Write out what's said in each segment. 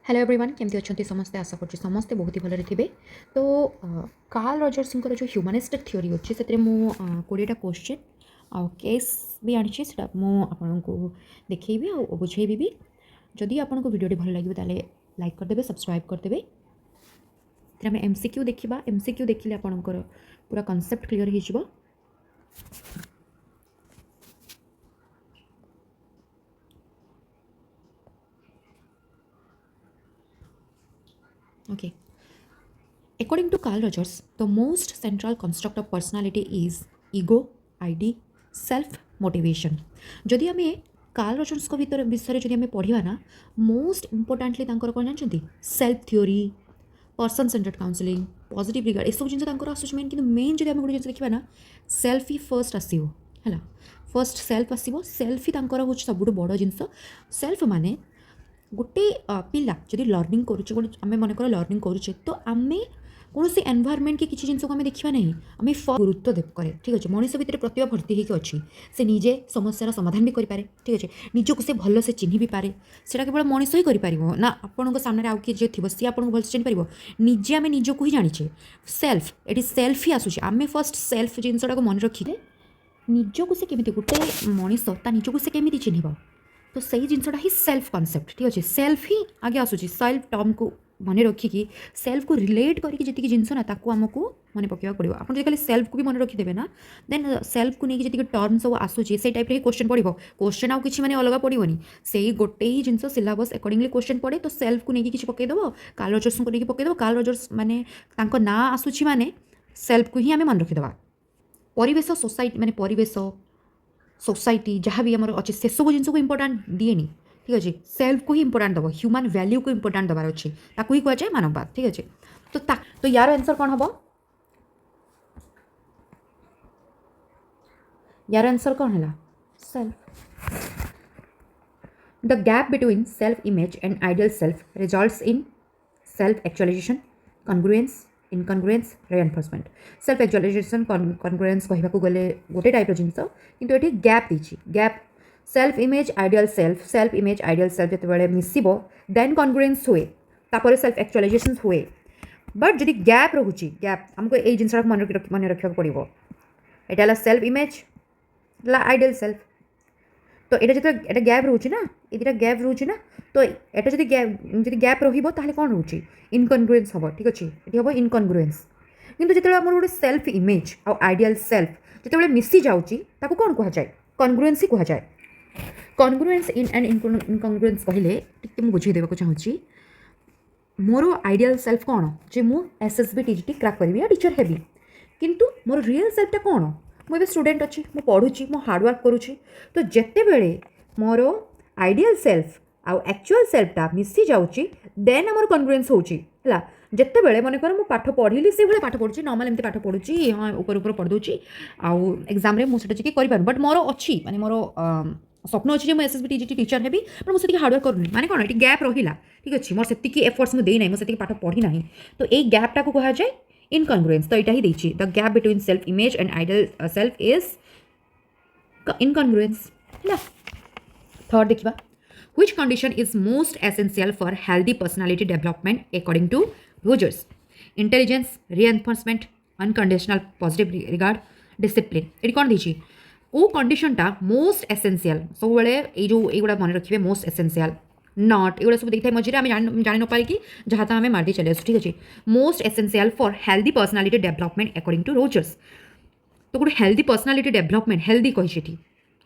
Hello everyone केमती अच्छा समस्ते आशा कर समस्ते बहुत ही भलरे थे। तो कार्ल रजर्स जो ह्यूमानिस्टिक थ्योरी अच्छे से 20टा क्वेश्चन आ केस भी आनी आपको देखी आ बुझेबी भी। जदि आपको वीडियो भल लगे ताले लाइक करदे, सब्सक्राइब करदे। आम एमसीक्यू देखा, एमसीक्यू देखिले आपंकर पूरा कॉन्सेप्ट क्लियर हो। Okay. According to Carl Rogers, the most central construct of personality is ego, ID, self motivation. जदि आम कार्ल रजर्स विषय जब आम पढ़ा ना, मोस्ट इम्पोर्टाटली कौन जानते self theory, person centred counselling, positive regard एसब जिन आसूँ मेन कि मेन जब आम गोटे जिन देखा ना सेल्फ ही फर्स्ट आसो है। फर्स्ट सेल्फ आसो, सेल्फ ही हूँ सब बड़ जिनस। सेल्फ माने गोटे पिला जब लर्निंग करुचे, आम मन कर लर्निंग करुचे तो आम कौन से एनवायरमेंट की किसी जिन को आम देखा ना आम गुरुत्व देव करे। ठीक अच्छे, मनीष भितर प्रतिभा भर्ती होकर अच्छी, से निजे समस्यार समाधान भी करें। ठीक अच्छे, निजक से भल से चिन्ह भी पारे, से केवल मनीष ही कर ना आपण सामने आउ किए थी सी आपको भल से चिन्ह पार। निजे आम निजक ही जाचे सेल्फ, ये सेल्फ ही आसूँ। आम फर्स्ट सेल्फ जिनसा मन रखिए निजक से केमी गोटे मनीष निजक से केमी चिन्ह, तो सही जिनसा ही सेल्फ कॉन्सेप्ट। ठीक अच्छे, सेल्फ ही आगे आसूँ। सेल्फ टर्म को मन रखिकी सेल्फ को रिलेट करके जी जिनस ना आमको मन पकड़ा पड़ो। आप खाली सेल्फ को भी मन रखिदेवे ना, देन सेल्फ को लेकिन जी टर्म सब आसूँ से टाइप क्वेश्चन पड़ो। क्वेश्चन आउ कि अलग पड़ोनी, से गोटे ही जिनस सिलेबस अकॉर्डिंगली क्वेश्चन पड़े। तो सेल्फ को लेकिन किसी पकईदेव, कार्ल रजर्स को लेकिन पकईदेव। कार्ल रजर्स माने ना आसूँ माने सेल्फ को ही आम मन रखिदेवा। परिवेश सोसाइटी माने परिवेश सोसाइटी जहाँ भी आम अच्छे से सब जिन को इम्पोर्टाट दिएनी। ठीक अच्छे, सेल्फ को ही इम्पोर्टाट दब, ह्यूमन वैल्यू को इम्पोर्टाट दबार अच्छे, ताकू ही कहुए मानववाद। ठीक अच्छे, तो यार आंसर कौन हम? यार आंसर कौन है? Self. The gap between self image and ideal self results in self actualisation, congruence, incongruence, reinforcement. Self actualisation congruence कहवाक गले गोटे टाइप जिनस, किंतु ये गैप दीची। Gap self image ideal self, self image ideal self जो मिसब देन कन्ग्रुएंस हुए, तापर सेल्फ एक्चुअलाइजेशन हुए। बट जब गैप रोचे, गैप आमको ये जिनसा मन रखा पड़ो। यहाँ सेल्फ इमेज आइडियल सेल्फ, तो ये जो गैप रोचे ना, ये गैप रोचे ना, तो यहाँ जब गैप रहा कौन रोचे इनकन्ग्रुएंस हम। ठीक अच्छे, ये हम इनकन्ग्रुएंस। किंतु जो आम गोटे सेल्फ इमेज आ आइडियल सेल्फ जो मिसी जाऊँगी कौन कहुए? कन्ग्रुएंस ही कहुए। कन्ग्रुएंस इन एंड इनकन्ग्रुएंस कहले टी बुझे देवाक चाहूँगी। मोर आइडियल सेल्फ कौन जे मु एसएसबी टीजीटी क्रैक करी या टीचर हेबी, किंतु मोर रियल सेल्फटा कौन? मुझे स्टूडेंट अच्छी, मु पढ़ुची, मु हार्डवर्क करुँची। तो जिते बेले मोर आइडियल सेल्फ आउ एक्चुअल सेल्फटा मिसी जाऊँगी देन आमर कन्ग्रुएंस होची है। जिते बेले मन कर पाठ पढ़ी से भाई पाठ पढ़ुची, नॉर्मल एमती पाठ पढ़ुची, हाँ ऊपर पढ़ दूची आउ एग्जाम रे मुझे जी कर बट मोर अच्छी माने मोर स्वप्न अच्छी मुझे SSB TGT teacher heavy, but मुझे हार्डवर्क करूनी। माने कौन ये गैप रहा। ठीक अच्छे, मोर से एफर्ट्स मुझे ना, मुझे पाठ पढ़ी ना, तो ये गैपटा को कहुए इनकन्ग्रुएंस। तो यहाँ ही देखिए the gap between self image and ideal self is incongruence है। थर्ड देखा, which condition is most essential for healthy personality development according to Rogers? Intelligence, reinforcement, unconditional positive regard, discipline. ये कौन देखिए वो कंडीशनटा मोस्ट एसेंशियल सब ये जो युवा मन रखिए मोस्ट एसेंशियल नॉट एगुड़ा सब देखते मझे आम जानी न पारिकी जहाँ तक आम मारदी चले आस। ठीक अच्छे, most essential for healthy personality development according to Rogers. तो गोटे हेल्दी पर्सनालिटी डेवलपमेंट हेल्दी कही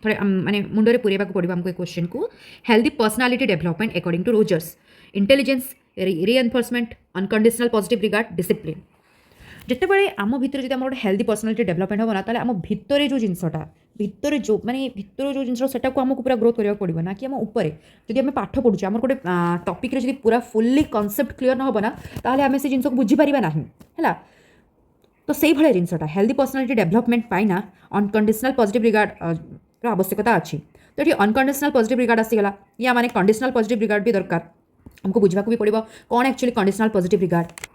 थोड़े माने मुंडे पुरेबा पड़ो आमको क्वेश्चन को। Healthy personality development according to Rogers, intelligence, reinforcement, unconditional positive regard, discipline. जिते बड़े आम भितर जब गोटे हेल्दी पर्सनालिटी डेवलपमेंट होना ताले आम भितर जो जिनसटा भितर जो माने भितर जो जिनस सेटा को आमको पूरा ग्रोथ करने पड़ो ना कि आम ऊपर जब आम पाठ पढ़ुचे आम गोटे टॉपिक रे पूरा फुल्ली कॉन्सेप्ट क्लियर न होना ताले आम से जिनस को बुझीपारा ना है। तो से भाया जिनसटा हेल्दी पर्सनालिटी डेवलपमेंट पाइना अनकंडीशनल पॉजिटिव रिगार्ड आवश्यकता अच्छी। तो ये अनकंडीशनल पॉजिटिव रिगार्ड आसीगला, या माने कंडीशनल पॉजिटिव रिगार्ड भी दरकार आमको बुझा भी पड़ो कौन एक्चुअली कंडीशनल पॉजिटिव रिगार्ड।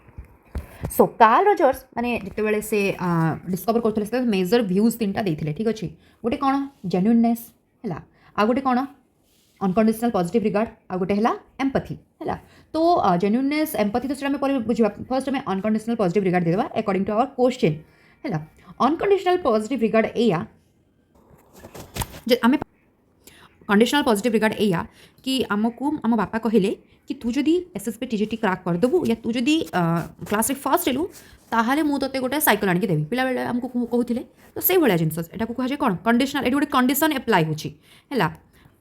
सो कार्ल रजर्स माने जिते से डिस्कवर करते मेजर भ्यूज 3टा देते। ठीक अच्छे, गोटे कौन जेन्युइननेस है, आ गोटे कौन अनकंडीशनल पॉजिटिव रिगार्ड आ गोटे है एम्पथी है। तो जेन्युइननेस एम्पथी तो आम बुझा फर्स्ट आम अनकंडीशनल पॉजिटिव रिगार्ड देवा अकॉर्डिंग टू आवर क्वेश्चन है। अनकंडीशनल पॉजिटिव रिगार्ड एया आम कंडीशनल पॉजिटिव रिगार्ड एया कि आमको आम बापा कहले कि तू जदि एसएसबी टीजीटी क्रैक करदेबू या तू जदि क्लास रे फर्स्ट हेलु ताहले मु तोते गोटे साइकेल आनिक देवी पिला बेले आमको कहूले। तो से भाया जिनस एटा कहुए कौन कंडीशनल ये गोटे कंडीशन एप्लाई होची है।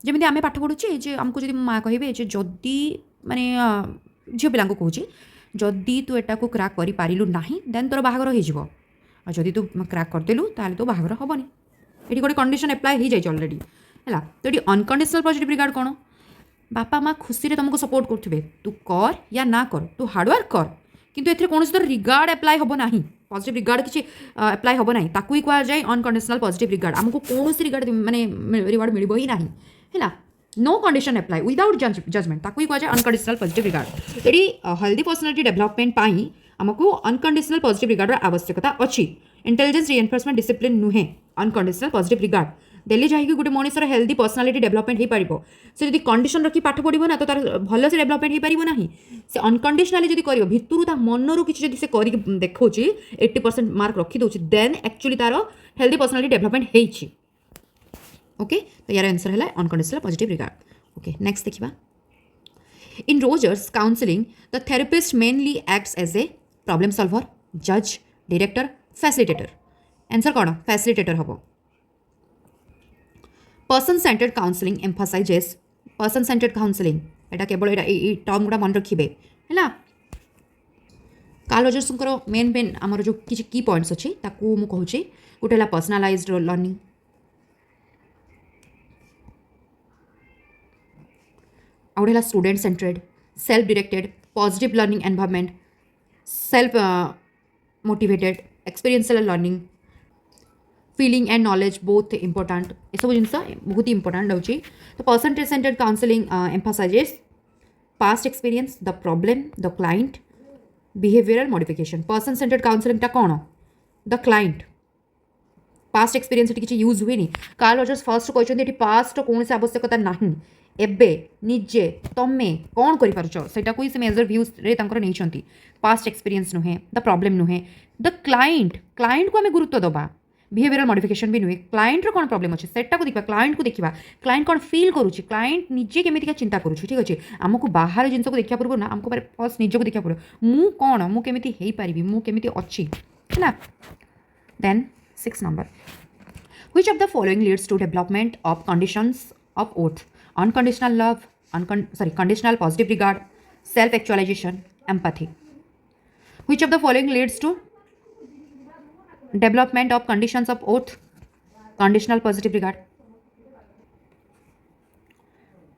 जमी आम पाठ पढ़ुचे जे आमको जब माँ कहे जदि माने झील पिला कहूँ जदि तू एटा को क्रैक कर पारिलु नाही देन तोर बाहागर हो जदि तू क्रैक करदेलु ताहले तो बाहागर हेनी। ये गोटे कंडीशन एप्लाई हो जाए ऑलरेडी है। तो ये अनकंडीशनल पॉजिटिव रिगार्ड कौन बापा माँ खुशी रे तुमको सपोर्ट करुवे तू कर या ना कर तू हार्डवर्क कर किंतु एथिरे कौन तो रिगार्ड एप्लाई हम ना पॉजिटिव रिगार्ड किसी एप्लाई हम ना ताकू ही कहुए अनकंडीशनल पॉजिटिव रिगार्ड आमको कौन रिगार्ड माने रिवार्ड मिल ही ना है। No condition apply without judgement ताकू ही कहुए अनकंडीशनल पॉजिटिव रिगार्ड। ये हेल्दी पर्सनालिटी डेवलपमेंट पाई आमको अनकंडीशनल पॉजिटिव रिगार्ड आवश्यकता अच्छी। इंटेलिजेंस रिएनफोर्समेंट डिसिप्लिन नुहे अनकंडीशनल पॉजिटिव रिगार्ड डेली जाकि गोटे मनुष्यर हेल्दी पर्सनालिटी डेवलपमेंट हो पार से जब कंडीशन रखी पाठ पढ़ो ना तो तार भल से डेवलपमेंट हो पार ना से अनकंडीशनली जब कर भितर मनरू किसी जब से कर देखा 80% मार्क रखीदे देन एक्चुअली तार हेल्दी पर्सनालिटी डेवलपमेंट होती। ओके तो यार आंसर है unconditional positive regard. Okay next देखा in Rogers counselling the therapist mainly acts as a problem solver जज डायरेक्टर फैसिलिटेटर। आंसर कौन फैसिलिटेटर हम। Person centred counselling emphasises person centred counselling एटा केवल टर्म गुड़ा मन रखिए है। कार्ल रजर्स मेन मेन आमर जो किसी की पॉइंट्स अच्छी ताकू मु कहूँ गोटे है पर्सनालाइज्ड लर्निंग आउ है student centred self directed positive learning environment self motivated experiential learning feeling and knowledge both important ये सब जिन बहुत ही इंपोर्टाट होची। तो person centred counselling emphasises past experience the problem the client behavioural modification. Person centred काउंसलिंगटा कौन the client past experience किसी यूज हुए। कार्ल रजर्स फर्स्ट कहते पास्ट कौन से आवश्यकता ना एबे निजे तमे कौन कर मेजर व्यूज नहीं पास्ट एक्सपीरियंस नुहे द प्रॉब्लम नुहे द क्लाइंट क्लाइंट को आम गुरुत्व दबा बिहेवियरल मॉडिफिकेशन भी नुहे क्लाइंट कौन प्रॉब्लम अच्छे सेटा को देखा क्लाइंट को देखा क्लाइंट कौन फील करुच्ची क्लाइंट निजे केमिका चिंता करुच्ची ठीक अच्छे आमको बाहर जिन को देखा पूर्व ना आमको फर्स्ट निज को देखा पड़ो मु कौन मुझे हो पारि मुझे अच्छी है। Then 6 number which of the following leads to development of conditions of worth unconditional love conditional positive regard self actualisation empathy. Which of the following leads to development of conditions of worth conditional positive regard.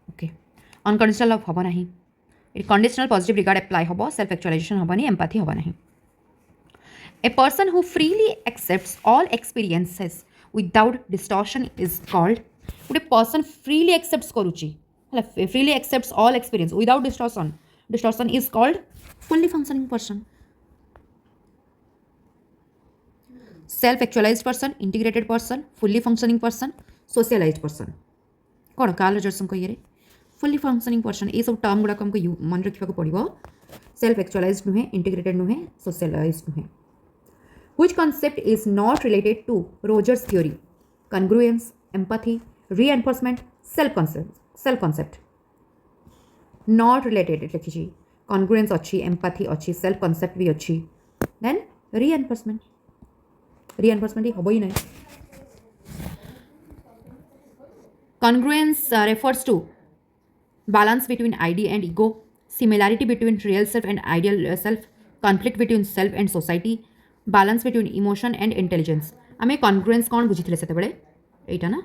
Okay unconditional love हम ना conditional positive regard apply हम self actualisation हेनी empathy हम ना। A person who freely accepts all experiences without distortion is called गोटे person freely accept करुच्ची freely accepts all experience without distortion is called fully functioning person. Self actualised person integrated person fully functioning person socialised person कौन Carl Rogers ये fully functioning person ये सब term गुड़ाक हमको मन रखा पड़ो सेल्फ एक्चुअलाइज्ड नुहे इंटीग्रेटेड नुहे सोशलाइज्ड नुहे। Which concept is not related to Rogers theory congruence empathy reinforcement self concept not related लिखी कन्ग्रुएंस अच्छी एम्पैथी अच्छी सेल्फ कॉन्सेप्ट भी अच्छी देन रीएनफोर्समेंट हम ही नहीं। Congruence refers to balance between ID and ego, similarity between real self and ideal self, conflict between self and society, balance between emotion and intelligence. आम congruence कौन बुझी से यहाँ ना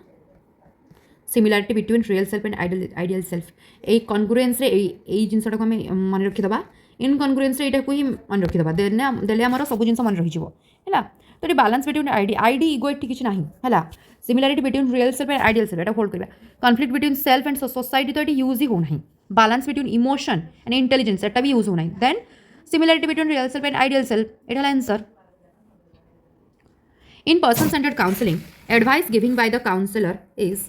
similarity between real self and ideal self ये कन्ग्रुएंस जिनसा को आम मन रखीदा इनकन्ग्रुएंस यहाँ को ही मन रखीदा देले आमर सब जिन मन रही है। तो ये बालांस बिटवीन आईडी इगो ये किसी ना है similarity between real self and ideal self hold करवा conflict between self and society तो ये यूज ही होना balance between emotion and intelligence एटा भी यूज होना then similarity between real self and ideal self एटा answer. In person centred counselling advice giving by the counsellor is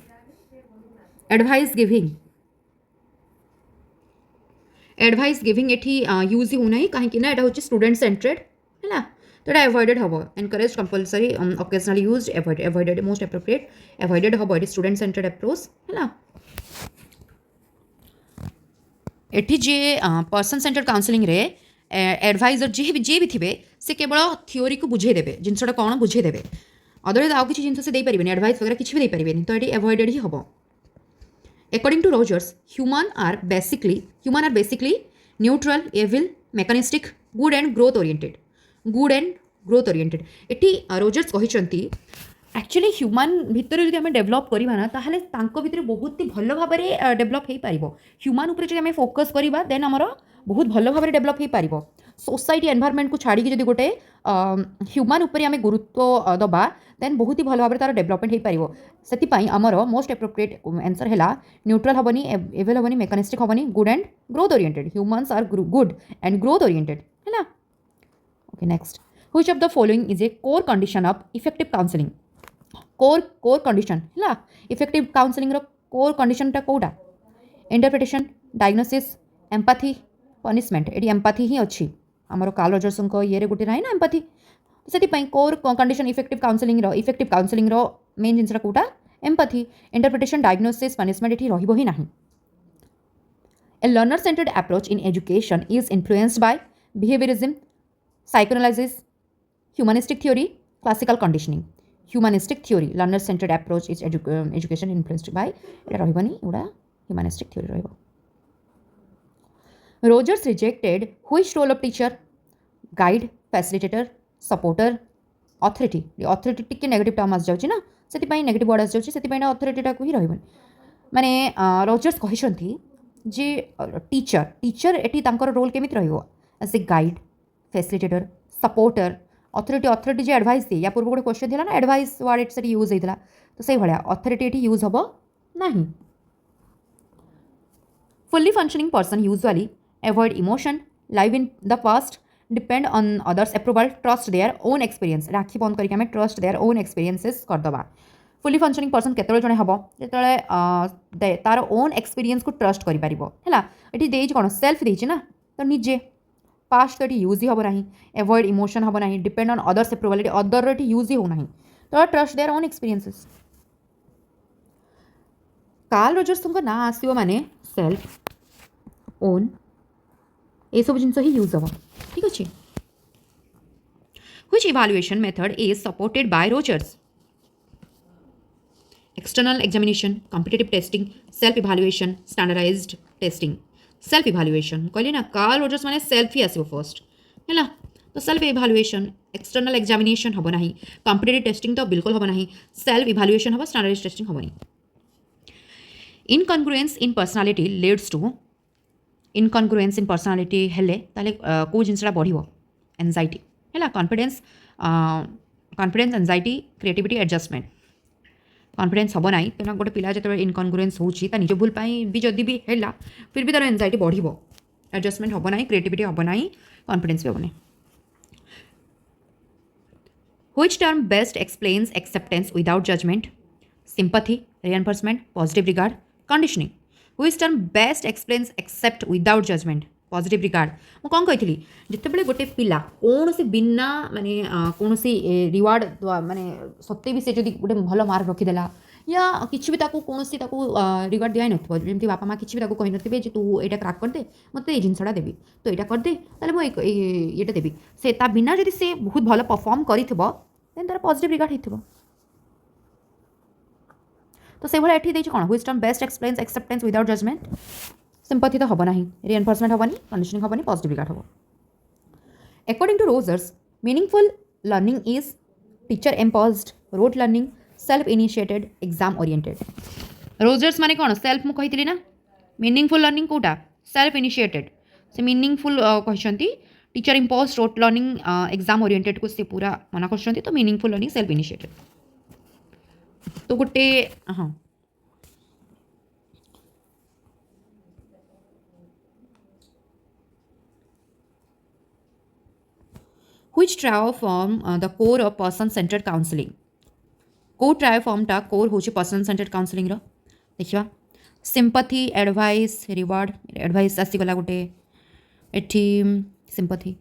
advice giving advice giving एठी use हो ना कहीं ना एटा होची स्टूडेंट सेंट्रेड है तो एटा अवॉइडेड हम encourage compulsory occasionally use avoided most appropriate avoided हम ये स्टूडेंट सेंट्रेड अप्रोच है एठी जे पर्सन सेंटर्ड काउंसलिंग रे एडवाइजर जे भी थे से केवल थ्योरी को बुझेदेवे जिनसा कौन बुझेदेवे अदरवाइज आउ किसी जिन से देपारे एडवाइस वगैरह किसी भी देपारे तो ये अवॉइडेड ही हम According to Rogers, human are basically neutral, evil, mechanistic, good and growth oriented. Good and growth oriented. Eighty Rogers कहते एक्चुअली ह्यूमान भितर जब आम डेभलप करवा ना ताहले भितर बहुत ही भल भाव में डेभलप हो पार ह्यूमान उपर जब आम फोकस करवा देन आमर बहुत भल भाव में डेभलप हो पार सोसाइटी एनवायरमेंट को छाड़ी जब गोटे ह्यूमान उपर आम गुरुत्व दबा देन बहुत ही भल भाव तार डेभलपमेंट हो पार से आमर मोस्ट एप्रोप्रिएट आंसर है न्यूट्रल हेनी एवेल हेनी मेकानिस्टिक हेनी good and growth oriented humans are good and growth oriented है okay next which of the following is a core condition of effective counselling core condition है effective counselling core condition कोटा interpretation diagnosis empathy punishment ये empathy ही अच्छी आमर Karl Rogers ये गोटे ना empathy से कोर कंडीशन इफेक्टिव काउंसलिंग मेन जिनसा कोटा एम्पाथी इंटरप्रिटेशन डायग्नोसिस पनिशमेंट ये रही ही ना a learner centred approach in education is influenced by behaviourism psychoanalysis humanistic theory classical conditioning humanistic theory learner centred approach is education influenced by ये रही एगुड़ा ह्यूमनिस्टिक थ्योरी रही Rogers rejected which role of teacher, guide, facilitator, supporter, authority. Authority टिके negative term आस जाउची ना सेति negative word आस जाउची सेति अथॉरिटीटा को ही रहबन माने रोजर्स कहिसंती जे टीचर एटी तांकर रोल केमित रहिबो as a guide facilitator supporter authority जे एडवाइस दे या पूर्व गोटे क्वेश्चन थिला ना एडवाइस वर्ड एट सेति यूज हेतला तो सेही भलिया अथॉरिटी एटी यूज हबो नाही fully functioning person usually avoid emotion, live in the past, depend on others' approval, trust their own experience. राखी बंद करके हमें trust their own experiences करदबा फुली फंक्शनिंग पर्सन केतବେଳେ जणे हबो जेतବେଳେ तार ओन एक्सपीरियंस को ट्रस्ट करि परिबो हैला एठी देज कोन सेल्फ देछि ना तो निजे पास्ट तो यूज ही हबो नाही अवॉइड इमोशन हबो नाही depend on others approval other एठी यूज ही हो नाही तो trust their own experiences Carl Rogers को ना आसीबो माने सेल्फ ओन ये सब जिन यूज हम ठीक अच्छे which evaluation method is supported by Rogers external examination competitive testing self evaluation standardised testing self evaluation कहले ना कार्ल रोजर्स माने सेल्फ ही आसीबो फर्स्ट है तो सेल्फ इवैल्यूएशन एक्सटर्नल एग्जामिनेशन हम ना कॉम्पिटिटिव टेस्टिंग तो बिल्कुल हम ना सेल्फ इवैल्यूएशन हम स्टैंडर्डाइज्ड टेस्टिंग हम incongruence in personality leads to incongruence in personality हेले ताले को जिनसा बढ़ो एंजाइटी है confidence anxiety creativity adjustment confidence हम ना तेना गोटे पिला जो इनकनग्रुएंस होची ता निज भूल भी जदि भी है फिर भी तार एंजाइटी बढ़ो एडजस्टमेंट हम ना क्रिएटिविटी हम ना कॉन्फिडेंस भी हम which term best explains acceptance without judgement sympathy reinforcement positive regard conditioning which term best explains accept without judgement positive regard मु कौन कही जितेबाला गोटे पिला कौन से बिना माने कौन सी रिवार्ड माने सत्ते भी से जब गोटे भल मार्क रखीदेला या किसी भी कौन सी रिवार्ड दिखाई नमती बापा माँ किसी भी कही नथे तू यहाँ क्राक करदे मत ये जिनसा देवी तो यहाँ करदे मुझे देवी से बिना जब से बहुत भल परफॉर्म करें तार पॉजिटिव रिगार्ड हो तो से भाई ये कौन which term best explains acceptance without judgement sympathy तो हम ना रिइंफोर्समेंट हम कंडीशनिंग हम पॉजिटिव रिगार्ड हम according to Rogers meaningful learning is teacher imposed rote learning self initiated exam oriented Rogers माने कौन सेल्फ मुझे कही ना मीनिंगफुल लर्निंग कोटा सेल्फ इनिशिएटेड से मीनिंगफुल कहते teacher imposed rote learning exam oriented को से पूरा मना कर तो मीनिंगफुल लर्निंग सेल्फ इनिशिएटेड तो गोटे हाँ which trio form the core of person centred counselling को ट्रायो फॉर्मटा कोर हूँ पर्सन सेंटर्ड काउंसलिंग देखा सिंपैथी एडवाइस रिवार्ड एडवाइस आसीगला गोटे एठी सिंपथी,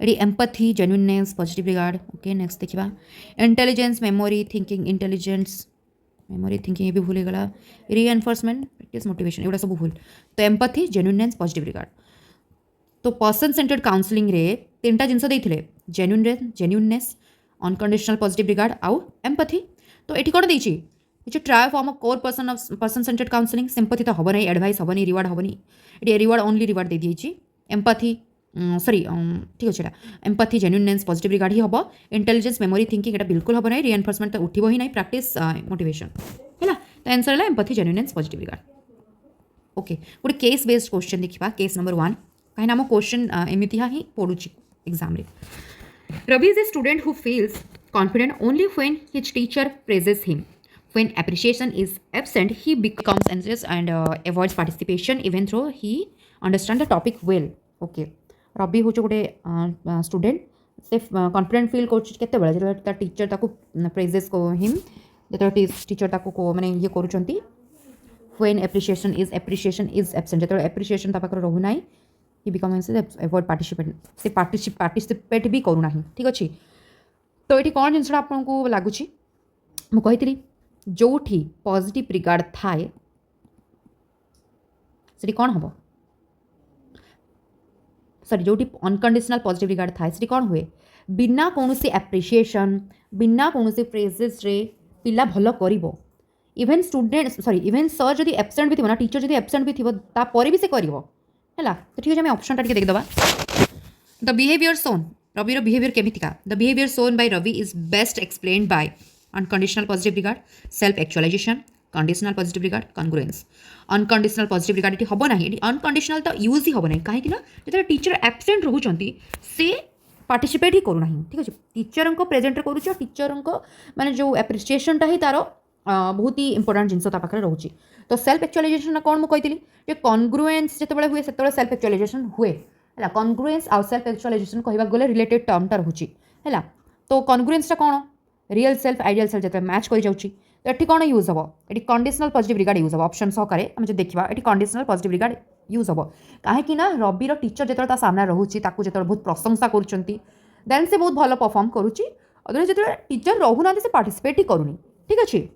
एटी empathy, genuineness, positive regard. Okay next देखा intelligence, memory, thinking, intelligence, memory, thinking ये भी भूल गला, रीएनफोर्समेंट, प्रैक्टिस, मोटिवेशन एगुड़ा सब भूल। तो एम्पथी, जेन्युइननेस, पॉजिटिव रिगार्ड। तो पर्सन सेंटर्ड काउंसलिंग रे तीनटा जिनस देइथिले, जेन्युइननेस, अनकंडीशनल पॉजिटिव रिगार्ड आउ एम्पथी। तो एठी कोन देइछि, ये try form of core person centred counselling. Sympathy तो हबो नै, एडवाइस हबो नै, रिवार्ड हबो नै, एटी रिवार्ड ओनली रिवार्ड दे दिइछि। एम्पथी सॉरी ठीक अच्छे, एम्पथी, जेन्युइननेस, पॉजिटिव रिगार्ड ही हम। इंटेलिजेंस, मेमोरी, थिंकिंग एटा बिल्कुल हम ना, रिएनफोर्समेंट तो उठिबो ही नहीं, प्रैक्टिस, मोटिवेशन है। तो आंसर है empathy, genuineness, positive regard. Okay गोटे केस बेस्ड क्वेश्चन देखा, केस नंबर 1 कहीं आम क्वेश्चन एमती हाँ ही पड़ू एग्जाम रे। Ravi is a student who feels confident only when his teacher praises him. When appreciation is absent, he becomes anxious and avoids participation even though he understands the topic well. Okay. Ravi हूँ गोटे student, से confident feel कर teacher ताको praises को him, जो teacher ताको माने ये करूँच। व्हेन एप्रिसिएशन इज एब्सेंट, जो एप्रिसिएशन ता पाखरे रहू नाही, ही बिकम एवॉइड पार्टिसिपेट, से पार्टिसिपेट भी करूना। ठीक अच्छे। तो ये कौन जिनसा आपको लगुच, मुझे जोठी पॉजिटिव रिगार्ड थाए से कौन हम, सॉरी जो अनकंडीशनल पॉजिटिव रिगार्ड थाए से कौन हुए, बिना कौन से एप्रिसिएशन, बिना कौन से प्रेजेस रे पिला भल करिवो। Even student sorry even sir जब एब्सेंट भी थी ना, टीचर जब एब्सेंट भी थी तापर भी से करिवो है। तो ठीक है, ऑप्शन टा देखिदबा। The behaviour shown, Ravi behaviour केमितिका, the behaviour shown by Ravi is best explained by unconditional positive regard, self actualisation, conditional positive regard, congruence. Unconditional positive regard ये हम ना, ये अनकंडीशनल तो यूज ही हम ना, कहीं जो टीचर एब्सेंट रोचंती से पार्टिसिपेट ही करूना। ठीक अच्छे, टीचर को प्रेजेंट करूच, टीचर को माने जो एप्रिसिएशनटा ही तार बहुत ही इंपोर्टाट जिनस पाखे रोचे। तो सेल्फ एक्चुअलाइजेशन कौन मुझे कही, कॉन्ग्रुएंस जिते हुए से सेल्फ एक्चुअलाइजेशन हुए है। कॉन्ग्रुएंस आउ सेल्फ एक्चुअलाइजेशन कहवाक गले रिलेटेड टर्मटा रोचे है। तो कॉन्ग्रुएंसटा कौन, रियल सेल्फ आइडियल सेल्फ जो मैच कर जाऊँगी। तो ये कौन यूज हम, ये कंडीशनल पॉजिटिव रिगार्ड यूज हम। ऑप्शन सहकारे आम जो देखा, ये कंडीशनल पॉजिटिव रिगार्ड यूज हम, कहीं रविर टीचर जो सामने रोचे जो बहुत प्रशंसा कर, देन से बहुत भल परफॉर्म करुच्ची, जो टीचर रोना से पार्टिसिपेट ही करूनी। ठीक अच्छे।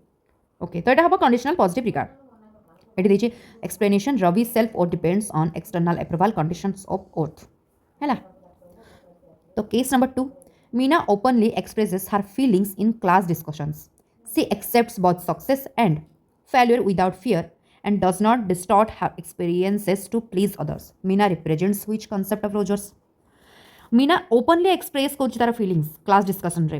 ओके तो यहाँ हम कंडीशनल पॉजिटिव रिगार्ड। ये देखिए एक्सप्लेनेशन, रवि सेल्फ और depends on external approval conditions of worth है। तो case number 2, Meena openly expresses her feelings in class discussions. She accepts both success and failure without fear and does not distort her experiences to please others. Meena represents which concept of Rogers? Meena openly express कर तार fillings class discussion रे,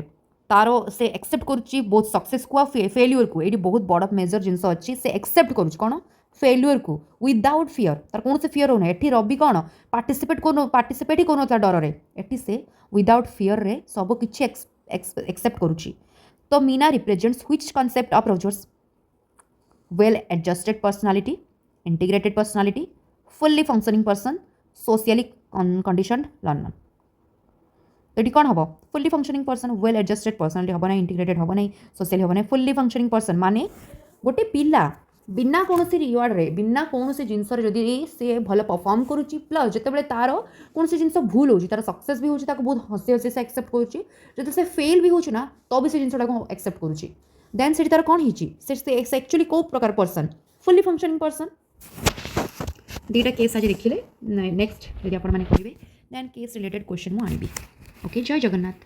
तार से accept करुच्ची both success को failure को, ये बहुत बड़ मेजर जिनस अच्छी, से एक्सेप्ट करुच्ची कौन फेल्यूर को विदाउट फियर, तार कौन से फियर होना। ये रवि कौन पार्टिसिपेट ही कौन डर रे, ये से विदाउट फियर रे सब किछि एक्सेप्ट करुच्ची। तो Meena represents which concept of Rogers? Well adjusted personality, integrated personality, fully functioning person, socially conditioned learner. तो ये कौन हम, fully functioning person, well adjusted personality हम ना, इंटीग्रेटेड हम ना, सोशियली हम ना, फुल्ली फंक्शनिंग पर्सन माने गोटे पिला बिना कौन रिवार्ड रे, बिना कौन जिनस जदि से भल परफॉर्म करुच्ची, प्लस जिते तार कौन जिन भूल हो, तार सक्सेस भी होता बहुत हसी हसी से एक्सेप्ट करुच्ची, जो से फेल भी होना तो भी से जिनटा एक्सेप्ट करुच्ची, देन से तार कौन से एक्चुअली कौ प्रकार पर्सन, फुल्ली फंक्शनिंग पर्सन। दुईटा केस आज देखिले, नेक्स्ट यदि आपने करेंगे देन केस रिलेटेड क्वेश्चन मुझे आनबी। ओके जय जगन्नाथ।